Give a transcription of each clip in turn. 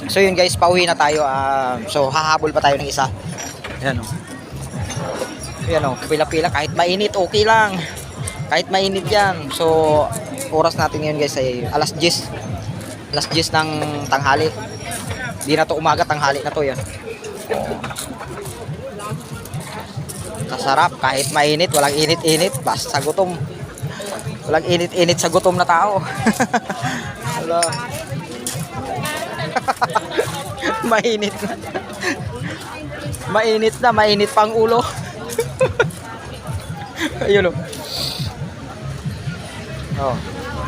So yun guys, pauwi na tayo. So hahabol pa tayo ng isa. Ayan o. Ayan o, pila-pila. Kahit mainit, okay lang. Kahit mainit yan. So oras natin ngayon guys ay alas 10. Alas 10 ng tanghali. Di na to umaga, tanghali na to yan. Masarap kahit mainit, walang init-init. Basta gutom. Walang init-init sa gutom na tao. Wala. Mainit na. Mainit na, mainit pang ulo. Ayun o. Oh.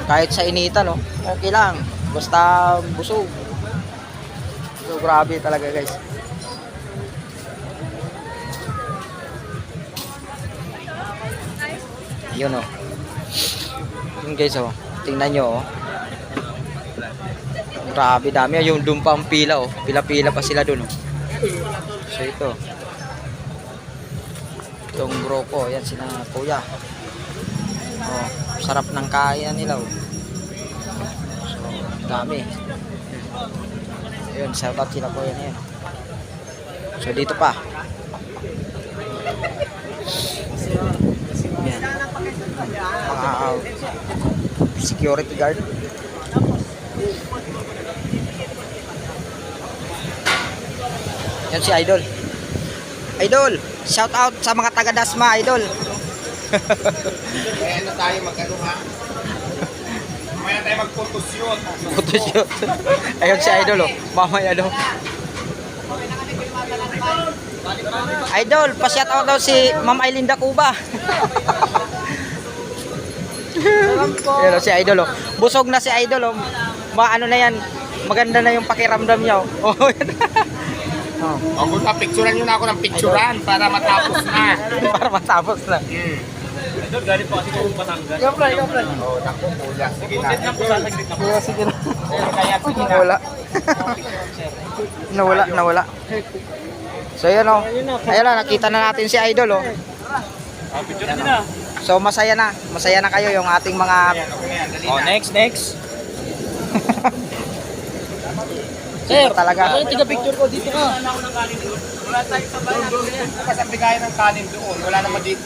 Kahit sa initan, no, okay lang. Basta busog. So grabe talaga guys. Yun o. Yun guys o. Tingnan nyo o. Grabe dami. Yung doon pa ang pila o. Pila-pila pa sila doon o. So ito. Itong grupo. Yan sila kuya. O. Sarap ng kaya nila o. So dami. Ayun. Shout out sila kuya na yan. So dito pa. Yan. Mga security guard. Yan si Idol. Idol, shout out sa mga taga Dasma, Idol. Kaya na tayo mag-ano ha? Mamaya tayo mag-photoshoot. Photoshoot. Ayun si Idol oh. Mamaya daw. Idol, pa-shout out daw si Ma'am Ailinda Cuba. Ayun si Idol oh. Busog na si Idol oh. Ano na yan. Maganda na yung pakiramdam niya oh. Oh. Ako na, picturean nyo na ako ng picturean para matapos na. Para matapos na. Idol, galing po kasi kung Batangas. Ikaw, oh, naku, kuya. Sige na. Sige na. Kaya, sige na. Nawala. So yun o. Ayun na, nakita na natin si Idol o. Picture na. So masaya na. Masaya na kayo yung ating mga... Oh, next. Sir, talaga. Picture ko dito ka. Wala tayong sa bayan. Kasi ang bigayan ng kanin doon. Wala naman dito.